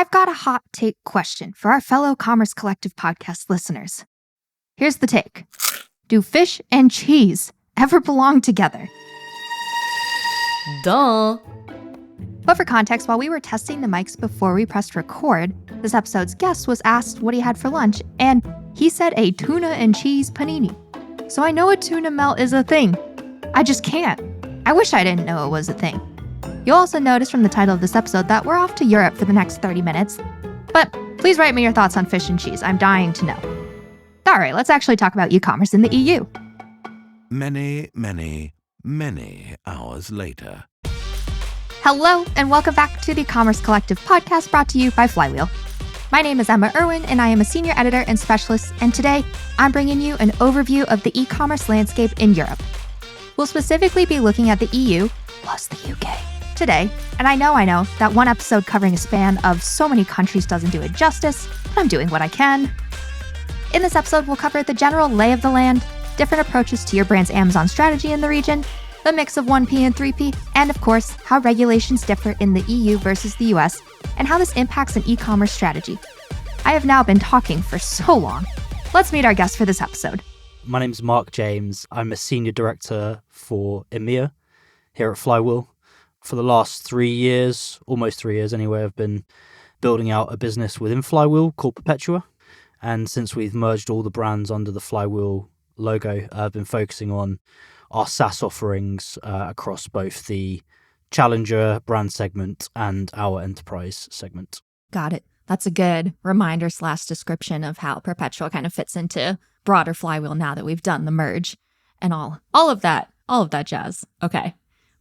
I've got a hot take question for our fellow Commerce Collective podcast listeners. Here's the take. Do fish and cheese ever belong together? Duh. But for context, while we were testing the mics before we pressed record, this episode's guest was asked what he had for lunch, and he said a tuna and cheese panini. So I know a tuna melt is a thing. I just can't. I wish I didn't know it was a thing. You'll also notice from the title of this episode that we're off to Europe for the next 30 minutes. But please write me your thoughts on fish and cheese. I'm dying to know. All right, let's actually talk about e-commerce in the EU. Many hours later. Hello, and welcome back to the Commerce Collective podcast brought to you by Flywheel. My name is Emma Irwin, and I am a senior editor and specialist, and today I'm bringing you an overview of the e-commerce landscape in Europe. We'll specifically be looking at the EU, plus the UK, today, and I know that one episode covering a span of so many countries doesn't do it justice, but I'm doing what I can. In this episode, we'll cover the general lay of the land, different approaches to your brand's Amazon strategy in the region, the mix of 1P and 3P, and of course, how regulations differ in the EU versus the US, and how this impacts an e-commerce strategy. I have now been talking for so long. Let's meet our guest for this episode. My name's Mark James. I'm a senior director for EMEA here at Flywheel. For the last 3 years, almost 3 years anyway, I've been building out a business within Flywheel called Perpetua. And since we've merged all the brands under the Flywheel logo, I've been focusing on our SaaS offerings across both the challenger brand segment and our enterprise segment. Got it. That's a good reminder / description of how Perpetua kind of fits into broader Flywheel now that we've done the merge and all of that jazz. Okay.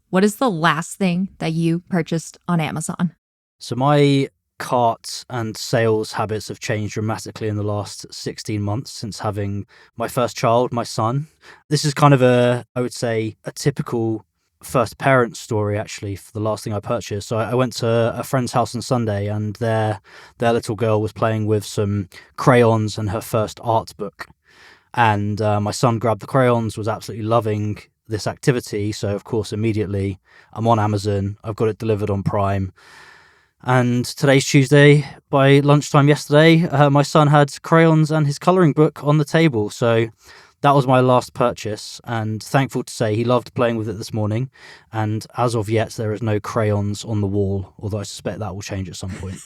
What is the last thing that you purchased on Amazon? So my cart and sales habits have changed dramatically in the last 16 months since having my first child, my son. This is kind of I would say, a typical first parent story, actually, for the last thing I purchased. So I went to a friend's house on Sunday, and their little girl was playing with some crayons and her first art book. And my son grabbed the crayons, was absolutely loving this activity. So, of course, immediately I'm on Amazon. I've got it delivered on Prime. And today's Tuesday. By lunchtime yesterday, my son had crayons and his colouring book on the table. So that was my last purchase, and thankful to say he loved playing with it this morning. And as of yet, there is no crayons on the wall, although I suspect that will change at some point.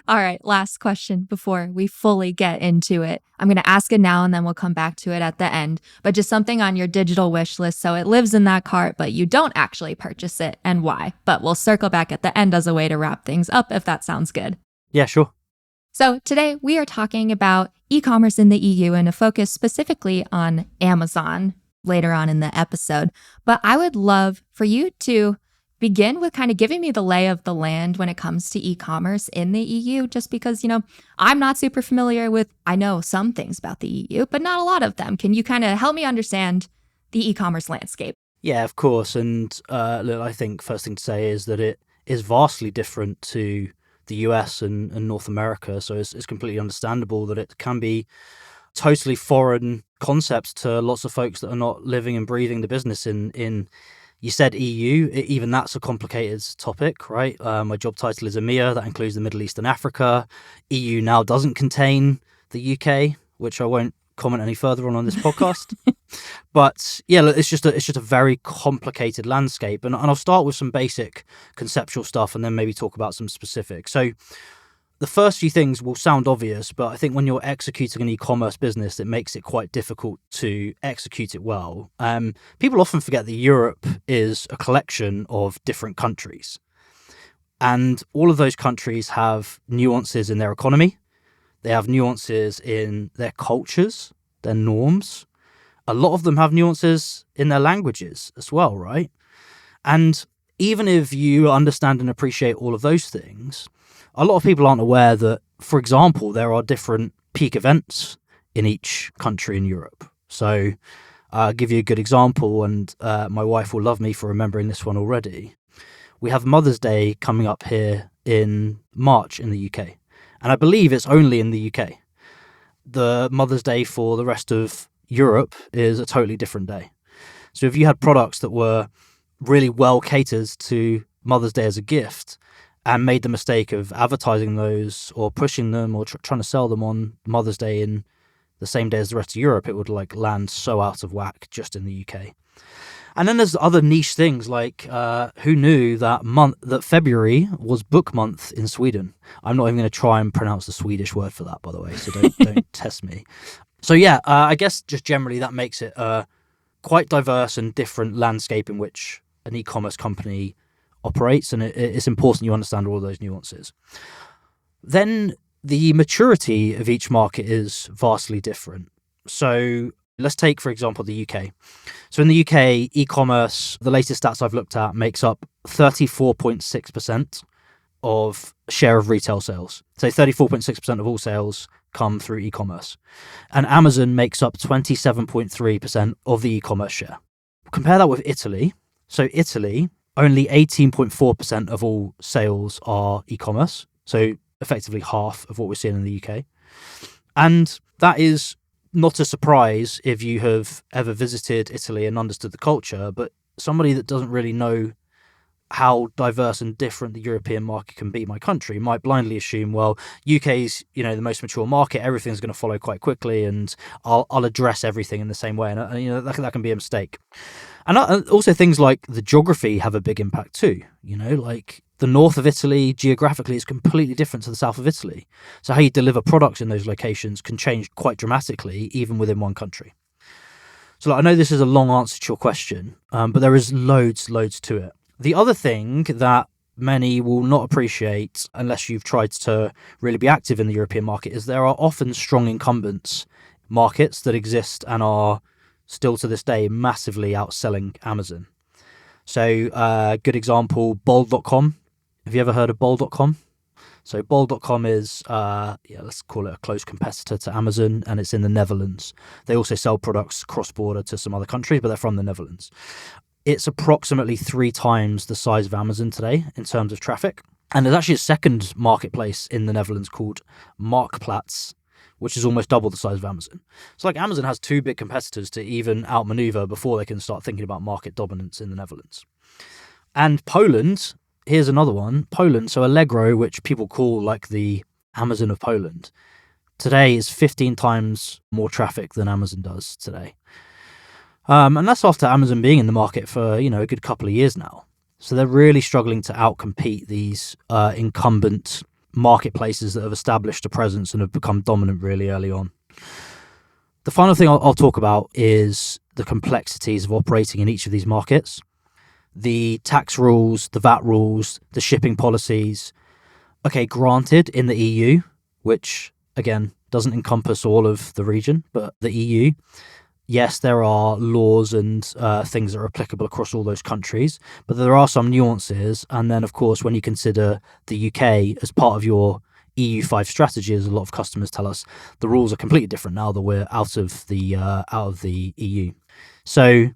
All right, last question before we fully get into it. I'm going to ask it now, and then we'll come back to it at the end. But just something on your digital wish list, so it lives in that cart, but you don't actually purchase it, and why. But we'll circle back at the end as a way to wrap things up, if that sounds good. Yeah, sure. So today we are talking about e-commerce in the EU and a focus specifically on Amazon later on in the episode. But I would love for you to begin with kind of giving me the lay of the land when it comes to e-commerce in the EU, just because, I'm not super familiar with, I know some things about the EU, but not a lot of them. Can you kind of help me understand the e-commerce landscape? Yeah, of course. And look, I think first thing to say is that it is vastly different to the US and North America. So it's completely understandable that it can be totally foreign concepts to lots of folks that are not living and breathing the business in you said EU, even that's a complicated topic, right? My job title is EMEA, that includes the Middle East and Africa. EU now doesn't contain the UK, which I won't comment any further on this podcast. But yeah, look, it's just a very complicated landscape, and I'll start with some basic conceptual stuff and then maybe talk about some specifics. So the first few things will sound obvious, but I think when you're executing an e-commerce business, it makes it quite difficult to execute it well. People often forget that Europe is a collection of different countries, and all of those countries have nuances in their economy. They have nuances in their cultures, their norms. A lot of them have nuances in their languages as well, right? And even if you understand and appreciate all of those things, a lot of people aren't aware that, for example, there are different peak events in each country in Europe. So I'll give you a good example, and my wife will love me for remembering this one already. We have Mother's Day coming up here in March in the UK. And I believe it's only in the UK. The Mother's Day for the rest of Europe is a totally different day. So if you had products that were really well catered to Mother's Day as a gift, and made the mistake of advertising those or pushing them or trying to sell them on Mother's Day in the same day as the rest of Europe, it would like land so out of whack just in the UK. And then there's other niche things like who knew that February was book month in Sweden? I'm not even going to try and pronounce the Swedish word for that, by the way, so don't test me. So yeah, I guess just generally that makes it a quite diverse and different landscape in which an e-commerce company operates, and it's important you understand all those nuances. Then the maturity of each market is vastly different. So let's take, for example, the UK. So in the UK, e-commerce, the latest stats I've looked at, makes up 34.6% of share of retail sales. So 34.6% of all sales come through e-commerce. And Amazon makes up 27.3% of the e-commerce share. Compare that with Italy. So Italy, only 18.4% of all sales are e-commerce. So effectively half of what we're seeing in the UK. And that is not a surprise if you have ever visited Italy and understood the culture, but somebody that doesn't really know how diverse and different the European market can be, my country, might blindly assume, well, UK's, the most mature market, everything's going to follow quite quickly, and I'll address everything in the same way. And that can be a mistake. And also things like the geography have a big impact too. Like the north of Italy, geographically, is completely different to the south of Italy. So how you deliver products in those locations can change quite dramatically, even within one country. So I know this is a long answer to your question, but there is loads to it. The other thing that many will not appreciate unless you've tried to really be active in the European market is there are often strong incumbents markets that exist and are still to this day massively outselling Amazon. So good example, Bol.com. Have you ever heard of Bol.com? So Bol.com is, let's call it a close competitor to Amazon, and it's in the Netherlands. They also sell products cross-border to some other countries, but they're from the Netherlands. It's approximately 3 times the size of Amazon today in terms of traffic. And there's actually a second marketplace in the Netherlands called Marktplaats, which is almost double the size of Amazon. So like Amazon has 2 big competitors to even outmaneuver before they can start thinking about market dominance in the Netherlands. And Poland, here's another one. Poland, so Allegro, which people call like the Amazon of Poland, today is 15 times more traffic than Amazon does today. And that's after Amazon being in the market for, a good couple of years now. So they're really struggling to outcompete these incumbent marketplaces that have established a presence and have become dominant really early on. The final thing I'll talk about is the complexities of operating in each of these markets. The tax rules, the VAT rules, the shipping policies. Okay, granted, in the EU, which, again, doesn't encompass all of the region, but the EU, yes, there are laws and things that are applicable across all those countries, but there are some nuances. And then, of course, when you consider the UK as part of your EU5 strategy, as a lot of customers tell us, the rules are completely different now that we're out of the EU. So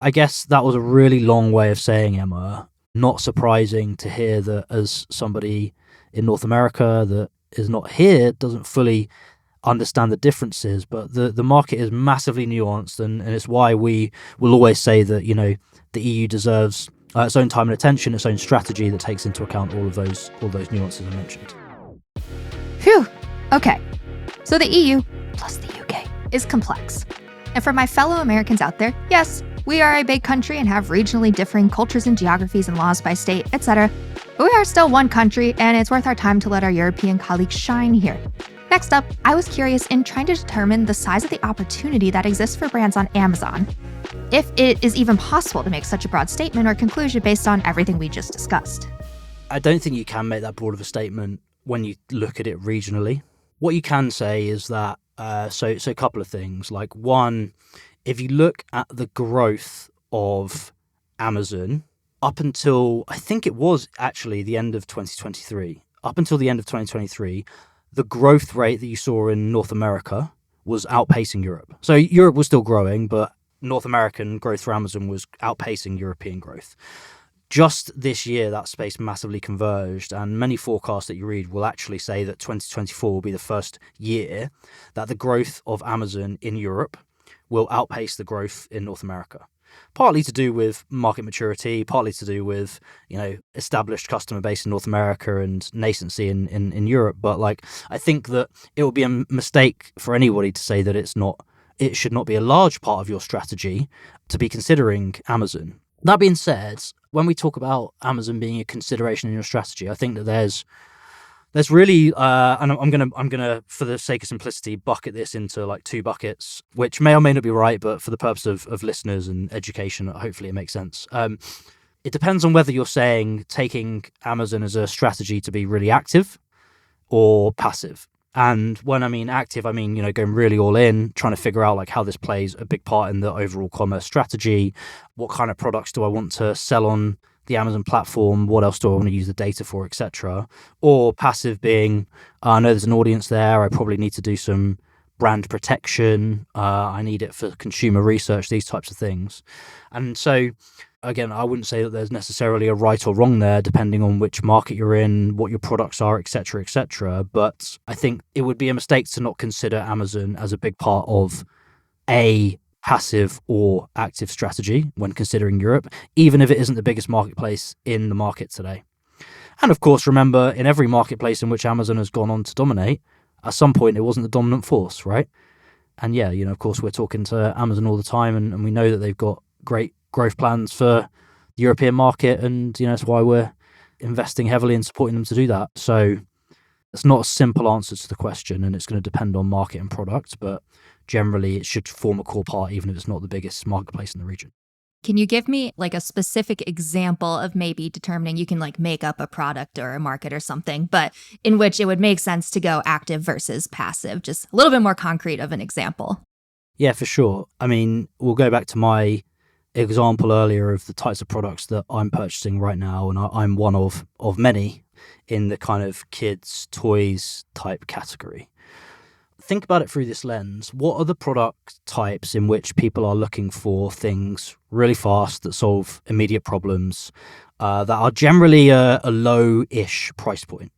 I guess that was a really long way of saying, Emma, not surprising to hear that as somebody in North America that is not here, doesn't fully understand the differences, but the market is massively nuanced, and it's why we will always say that the EU deserves its own time and attention, its own strategy that takes into account all those nuances I mentioned. Phew. Okay. So the EU plus the UK is complex. And for my fellow Americans out there, yes, we are a big country and have regionally differing cultures and geographies and laws by state, etc. But we are still one country, and it's worth our time to let our European colleagues shine here. Next up, I was curious in trying to determine the size of the opportunity that exists for brands on Amazon, if it is even possible to make such a broad statement or conclusion based on everything we just discussed. I don't think you can make that broad of a statement when you look at it regionally. What you can say is that, so a couple of things. Like one, if you look at the growth of Amazon up until, I think it was actually the end of 2023, the growth rate that you saw in North America was outpacing Europe. So Europe was still growing, but North American growth for Amazon was outpacing European growth. Just this year, that space massively converged, and many forecasts that you read will actually say that 2024 will be the first year that the growth of Amazon in Europe will outpace the growth in North America. partly to do with market maturity, partly to do with, established customer base in North America and nascency in Europe. But like, I think that it would be a mistake for anybody to say that it should not be a large part of your strategy to be considering Amazon. That being said, when we talk about Amazon being a consideration in your strategy, I think that there's really, and I'm gonna, for the sake of simplicity, bucket this into like two buckets, which may or may not be right, but for the purpose of listeners and education, hopefully it makes sense. It depends on whether you're saying taking Amazon as a strategy to be really active or passive. And when I mean active, I mean, going really all in, trying to figure out like how this plays a big part in the overall commerce strategy. What kind of products do I want to sell on the Amazon platform? What else do I want to use the data for, etc.? Or passive being, I know there's an audience there. I probably need to do some brand protection. I need it for consumer research, these types of things. And so, again, I wouldn't say that there's necessarily a right or wrong there, depending on which market you're in, what your products are, etc., etc. But I think it would be a mistake to not consider Amazon as a big part of a passive or active strategy when considering Europe, even if it isn't the biggest marketplace in the market today. And of course, remember, in every marketplace in which Amazon has gone on to dominate, at some point it wasn't the dominant force, right? And yeah, of course, we're talking to Amazon all the time, and we know that they've got great growth plans for the European market, and that's why we're investing heavily in supporting them to do that. So it's not a simple answer to the question, and it's going to depend on market and product, but generally it should form a core part, even if it's not the biggest marketplace in the region. Can you give me like a specific example of maybe determining, you can like make up a product or a market or something, but in which it would make sense to go active versus passive? Just a little bit more concrete of an example. Yeah, for sure. I mean, we'll go back to my example earlier of the types of products that I'm purchasing right now, and I'm one of many in the kind of kids, toys type category. Think about it through this lens. What are the product types in which people are looking for things really fast that solve immediate problems that are generally a low-ish price point?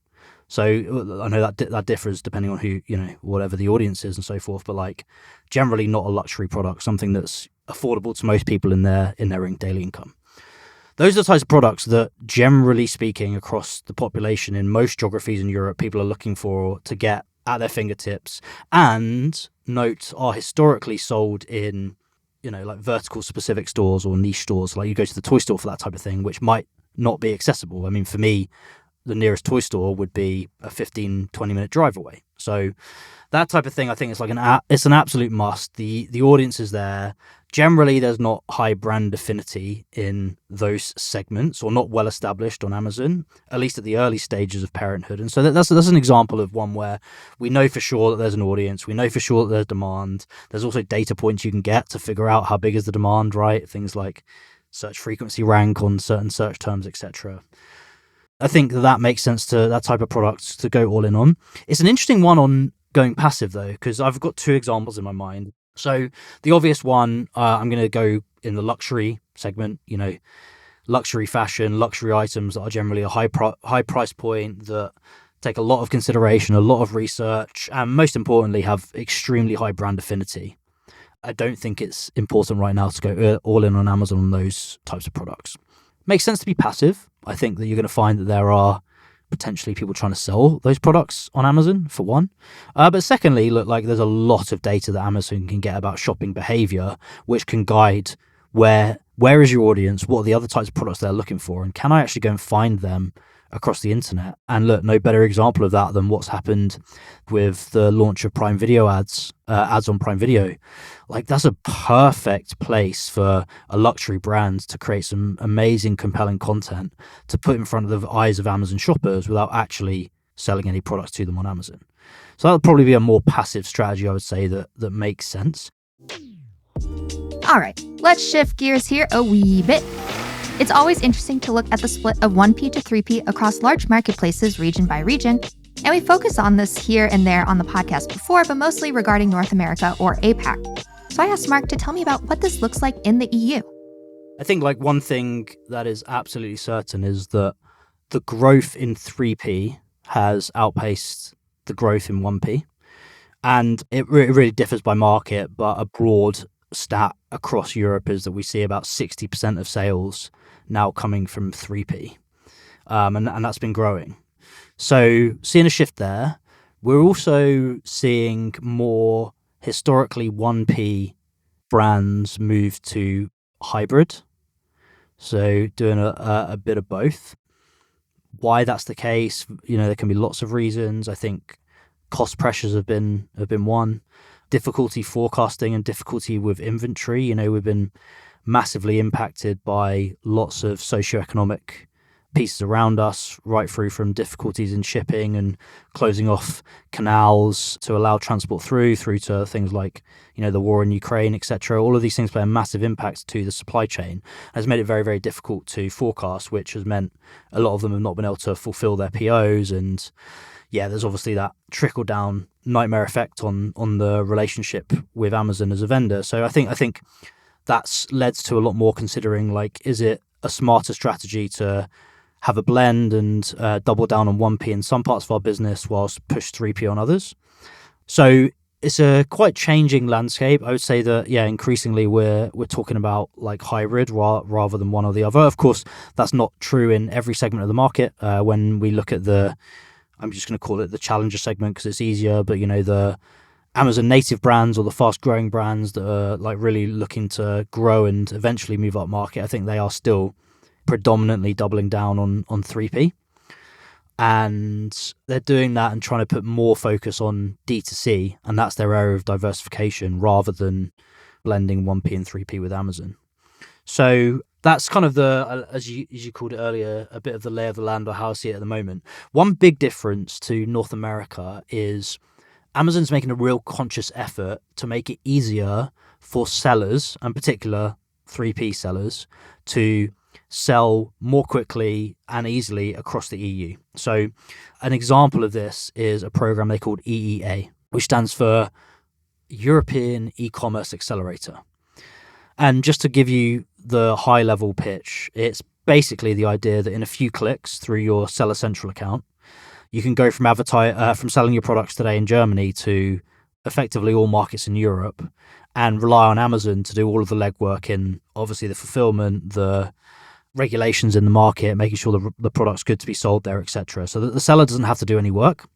So I know that differs depending on who, whatever the audience is and so forth, but like generally not a luxury product, something that's affordable to most people in their daily income. Those are the types of products that, generally speaking, across the population in most geographies in Europe, people are looking for to get at their fingertips, and note are historically sold in, like vertical specific stores or niche stores. Like you go to the toy store for that type of thing, which might not be accessible. I mean, for me, the nearest toy store would be a 15, 20-minute drive away. So that type of thing, I think it's like it's an absolute must. The audience is there. Generally, there's not high brand affinity in those segments, or not well established on Amazon, at least at the early stages of parenthood. And so that's an example of one where we know for sure that there's an audience. We know for sure that there's demand. There's also data points you can get to figure out how big is the demand, right? Things like search frequency rank on certain search terms, etc. I think that makes sense to that type of product to go all in on. It's an interesting one on going passive, though, because I've got two examples in my mind. So the obvious one, I'm going to go in the luxury segment, luxury fashion, luxury items that are generally a high price point, that take a lot of consideration, a lot of research, and most importantly, have extremely high brand affinity. I don't think it's important right now to go all in on Amazon on those types of products. Makes sense to be passive. I think that you're going to find that there are potentially people trying to sell those products on Amazon, for one. But secondly, look, like there's a lot of data that Amazon can get about shopping behavior, which can guide where is your audience, what are the other types of products they're looking for, and can I actually go and find them across the internet? And look, no better example of that than what's happened with the launch of Prime Video ads on Prime Video. Like that's a perfect place for a luxury brand to create some amazing, compelling content to put in front of the eyes of Amazon shoppers without actually selling any products to them on Amazon. So that would probably be a more passive strategy, I would say, that makes sense. All right, let's shift gears here a wee bit. It's always interesting to look at the split of 1P to 3P across large marketplaces region by region, and we focus on this here and there on the podcast before, but mostly regarding North America or APAC. So I asked Mark to tell me about what this looks like in the EU. I think like one thing that is absolutely certain is that the growth in 3P has outpaced the growth in 1P, and it really differs by market, but a broad stat across Europe is that we see about 60% of sales now coming from 3P. And that's been growing. So seeing a shift there. We're also seeing more historically 1P brands move to hybrid. So doing a bit of both. Why that's the case, there can be lots of reasons. I think cost pressures have been one. Difficulty forecasting and difficulty with inventory. We've been massively impacted by lots of socioeconomic pieces around us, right through from difficulties in shipping and closing off canals to allow transport through to things like, the war in Ukraine, etc. All of these things play a massive impact to the supply chain. Has made it very, very difficult to forecast, which has meant a lot of them have not been able to fulfill their POs. And yeah, there's obviously that trickle down nightmare effect on the relationship with Amazon as a vendor. So I think that's led to a lot more considering, like, is it a smarter strategy to have a blend and double down on 1P in some parts of our business whilst push 3P on others? So it's a quite changing landscape. I would say that, increasingly we're talking about like hybrid rather than one or the other. Of course, that's not true in every segment of the market. When we look at I'm just going to call it the challenger segment because it's easier, but the Amazon native brands or the fast growing brands that are like really looking to grow and eventually move up market, I think they are still predominantly doubling down on 3P. And they're doing that and trying to put more focus on D2C, and that's their area of diversification rather than blending 1P and 3P with Amazon. So that's kind of the, as you called it earlier, a bit of the lay of the land or how I see it at the moment. One big difference to North America is Amazon's making a real conscious effort to make it easier for sellers, and particular 3P sellers, to sell more quickly and easily across the EU. So an example of this is a program they called EEA, which stands for European E-commerce Accelerator. And just to give you the high level pitch, it's basically the idea that in a few clicks through your Seller Central account, you can go from selling your products today in Germany to effectively all markets in Europe and rely on Amazon to do all of the legwork in obviously the fulfillment, the regulations in the market, making sure the product's good to be sold there, etc. So that the seller doesn't have to do any work.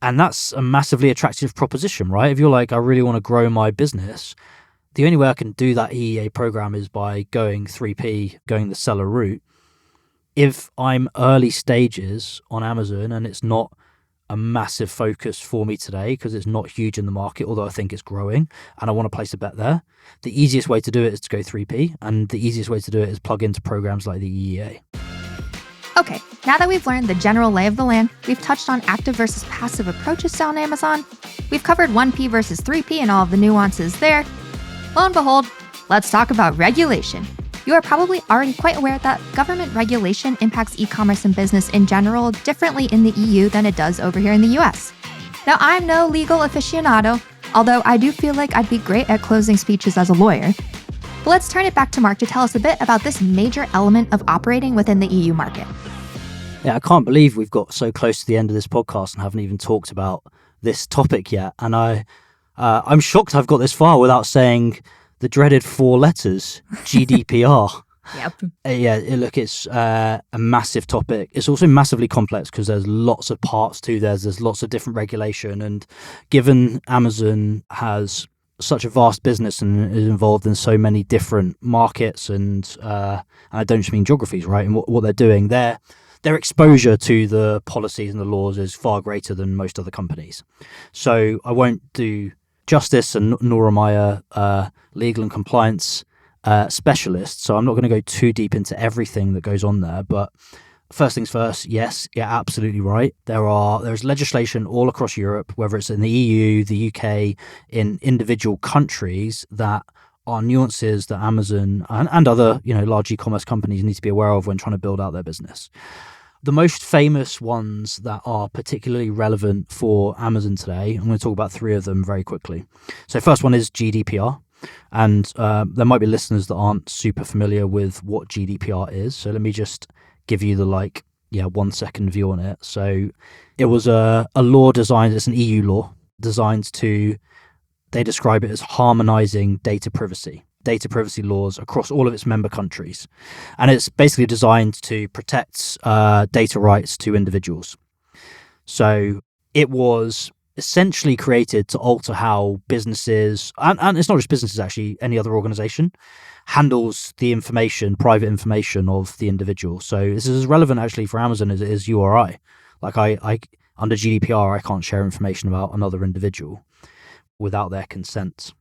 And that's a massively attractive proposition, right? If you're like, I really want to grow my business, the only way I can do that EEA program is by going 3P, going the seller route. If I'm early stages on Amazon and it's not a massive focus for me today because it's not huge in the market, although I think it's growing and I want to place a bet there, the easiest way to do it is to go 3P, and the easiest way to do it is plug into programs like the EEA. Okay, now that we've learned the general lay of the land, we've touched on active versus passive approaches on Amazon, we've covered 1P versus 3P and all of the nuances there. Lo and behold, let's talk about regulation. You are probably already quite aware that government regulation impacts e-commerce and business in general differently in the EU than it does over here in the US. Now, I'm no legal aficionado, although I do feel like I'd be great at closing speeches as a lawyer. But let's turn it back to Mark to tell us a bit about this major element of operating within the EU market. Yeah, I can't believe we've got so close to the end of this podcast and haven't even talked about this topic yet. And I'm shocked I've got this far without saying the dreaded 4 letters, GDPR. Yep. Look, it's a massive topic. It's also massively complex because there's lots of parts to this. There's lots of different regulation. And given Amazon has such a vast business and is involved in so many different markets and I don't just mean geographies, right? And what they're doing, their exposure to the policies and the laws is far greater than most other companies. So I won't do justice, and nor am I a legal and compliance specialist, so I'm not going to go too deep into everything that goes on there. But first things first, yes, you're absolutely right. There's legislation all across Europe, whether it's in the EU, the UK, in individual countries, that are nuances that Amazon and other large e-commerce companies need to be aware of when trying to build out their business. The most famous ones that are particularly relevant for Amazon today, I'm going to talk about 3 of them very quickly. So first one is GDPR. And there might be listeners that aren't super familiar with what GDPR is. So let me just give you the 1 second view on it. So it was a law designed, it's an EU law designed to they describe it as harmonizing data privacy laws across all of its member countries. And it's basically designed to protect data rights to individuals. So it was essentially created to alter how businesses, and it's not just businesses actually, any other organization, handles the information, private information of the individual. So this is as relevant actually for Amazon as it is you or I. Like I under GDPR, I can't share information about another individual without their consent.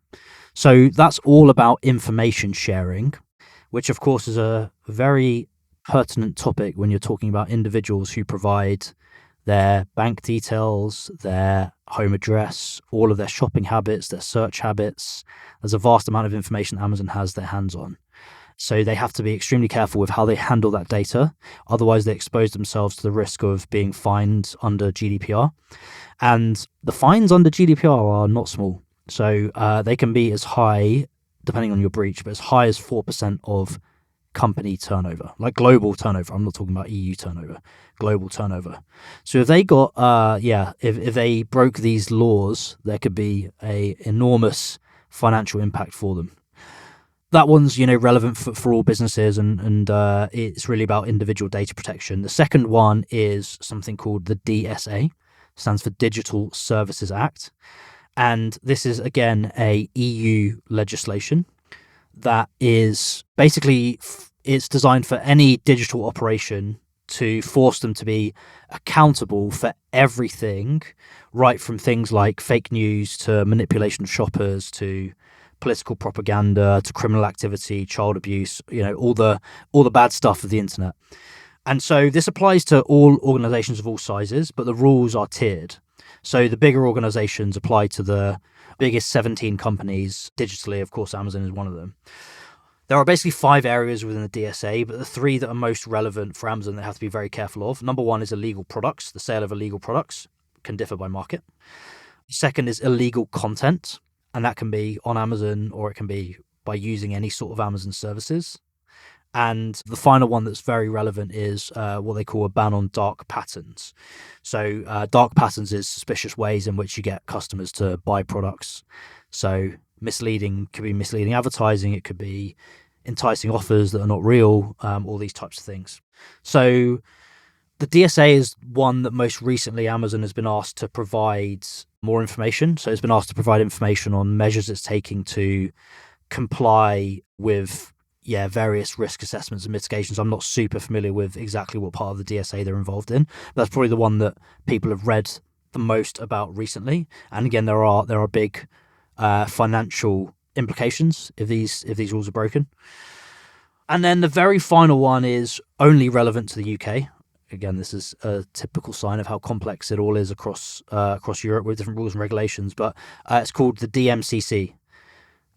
So that's all about information sharing, which of course is a very pertinent topic when you're talking about individuals who provide their bank details, their home address, all of their shopping habits, their search habits. There's a vast amount of information Amazon has their hands on. So they have to be extremely careful with how they handle that data. Otherwise, they expose themselves to the risk of being fined under GDPR. And the fines under GDPR are not small. So they can be as high, depending on your breach, but as high as 4% of company turnover, like global turnover. I'm not talking about EU turnover, global turnover. So if they got, if they broke these laws, there could be a enormous financial impact for them. That one's, relevant for all businesses, and it's really about individual data protection. The second one is something called the DSA, stands for Digital Services Act. And this is, again, a EU legislation that is basically, it's designed for any digital operation to force them to be accountable for everything, right from things like fake news to manipulation of shoppers to political propaganda to criminal activity, child abuse, all the bad stuff of the internet. And so this applies to all organizations of all sizes, but the rules are tiered. So the bigger organizations apply to the biggest 17 companies digitally. Of course, Amazon is one of them. There are basically 5 areas within the DSA, but the 3 that are most relevant for Amazon they have to be very careful of. Number 1 is illegal products. The sale of illegal products can differ by market. Second is illegal content, and that can be on Amazon or it can be by using any sort of Amazon services. And the final one that's very relevant is what they call a ban on dark patterns. So dark patterns is suspicious ways in which you get customers to buy products. So could be misleading advertising, it could be enticing offers that are not real, all these types of things. So the DSA is one that most recently Amazon has been asked to provide more information. So it's been asked to provide information on measures it's taking to comply with various risk assessments and mitigations. I'm not super familiar with exactly what part of the DSA they're involved in. But that's probably the one that people have read the most about recently. And again, there are big financial implications if these rules are broken. And then the very final one is only relevant to the UK. Again, this is a typical sign of how complex it all is across Europe with different rules and regulations. But it's called the DMCC,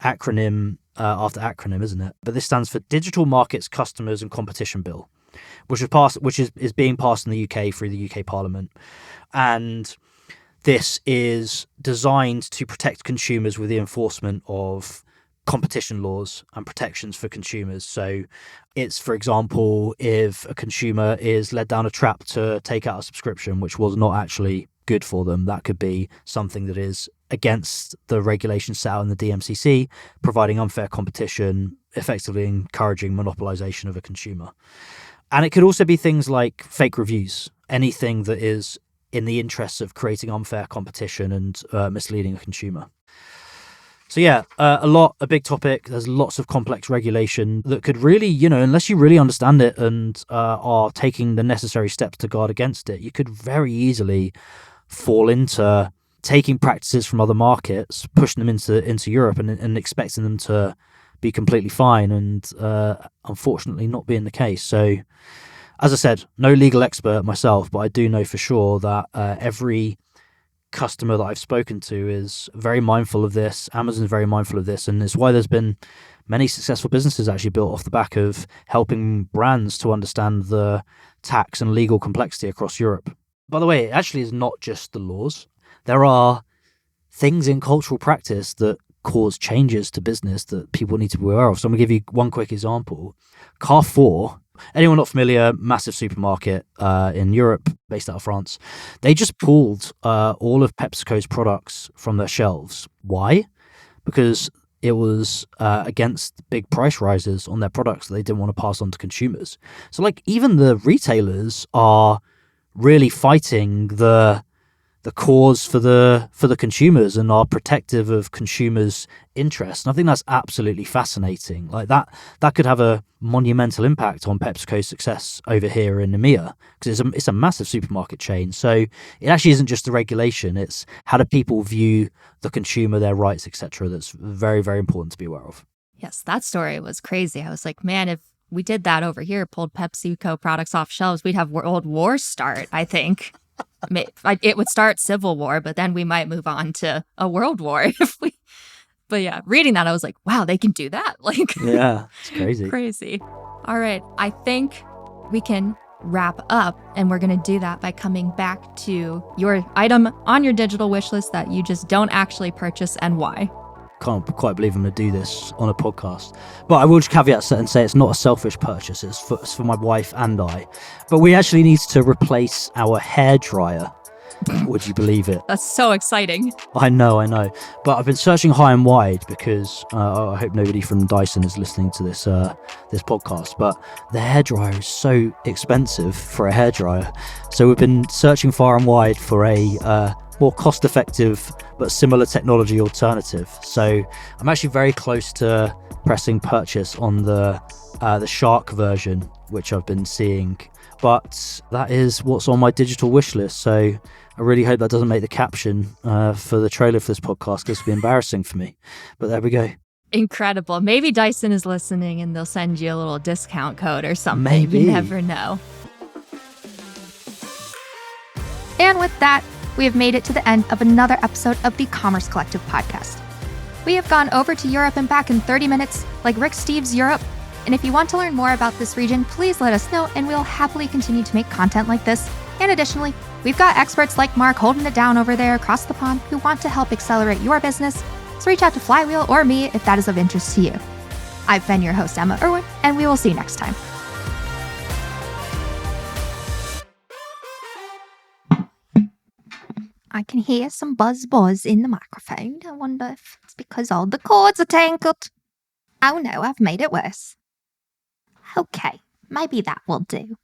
acronym after acronym, isn't it? But this stands for Digital Markets, Customers and Competition Bill, which is being passed in the UK through the UK Parliament. And this is designed to protect consumers with the enforcement of competition laws and protections for consumers. So it's, for example, if a consumer is led down a trap to take out a subscription, which was not actually good for them, that could be something that is against the regulations set out in the DMCC, providing unfair competition, effectively encouraging monopolization of a consumer. And it could also be things like fake reviews, anything that is in the interests of creating unfair competition and misleading a consumer. So a big topic. There's lots of complex regulation that could really, unless you really understand it and are taking the necessary steps to guard against it, you could very easily fall into taking practices from other markets, pushing them into Europe and expecting them to be completely fine, and unfortunately not being the case. So, as I said, no legal expert myself, but I do know for sure that every customer that I've spoken to is very mindful of this. Amazon's very mindful of this, and it's why there's been many successful businesses actually built off the back of helping brands to understand the tax and legal complexity across Europe. By the way, it actually is not just the laws. There are things in cultural practice that cause changes to business that people need to be aware of. So I'm going to give you one quick example. Carrefour, anyone not familiar, massive supermarket in Europe, based out of France. They just pulled all of PepsiCo's products from their shelves. Why? because it was against big price rises on their products that they didn't want to pass on to consumers. So like even the retailers are really fighting the cause for the consumers and are protective of consumers' interests. And I think that's absolutely fascinating. Like that could have a monumental impact on PepsiCo's success over here in EMEA, because it's a massive supermarket chain. So it actually isn't just the regulation, it's how do people view the consumer, their rights, etc. That's very, very important to be aware of. Yes, that story was crazy. I was like, man, if we did that over here, pulled PepsiCo products off shelves, we'd have world wars start, I think. It would start civil war, but then we might move on to a world war if we. But yeah, reading that, I was like, wow, they can do that. Like, yeah, it's crazy. Crazy. All right, I think we can wrap up, and we're going to do that by coming back to your item on your digital wish list that you just don't actually purchase and why. Can't quite believe I'm going to do this on a podcast. But I will just caveat and say it's not a selfish purchase. It's for my wife and I. But we actually need to replace our hairdryer. Would you believe it? That's so exciting. I know. But I've been searching high and wide because I hope nobody from Dyson is listening to this podcast. But the hairdryer is so expensive for a hairdryer. So we've been searching far and wide for a more cost-effective but similar technology alternative. So I'm actually very close to pressing purchase on the Shark version, which I've been seeing. But that is what's on my digital wish list. So I really hope that doesn't make the caption for the trailer for this podcast, because it'll be embarrassing for me. But there we go. Incredible. Maybe Dyson is listening and they'll send you a little discount code or something. Maybe. You never know. And with that, we have made it to the end of another episode of the Commerce Collective podcast. We have gone over to Europe and back in 30 minutes, like Rick Steves' Europe. And if you want to learn more about this region, please let us know, and we'll happily continue to make content like this. And additionally, we've got experts like Mark holding it down over there across the pond who want to help accelerate your business. So reach out to Flywheel or me if that is of interest to you. I've been your host, Emma Irwin, and we will see you next time. I can hear some buzz in the microphone. I wonder if it's because all the cords are tangled. Oh no, I've made it worse. Okay, maybe that will do.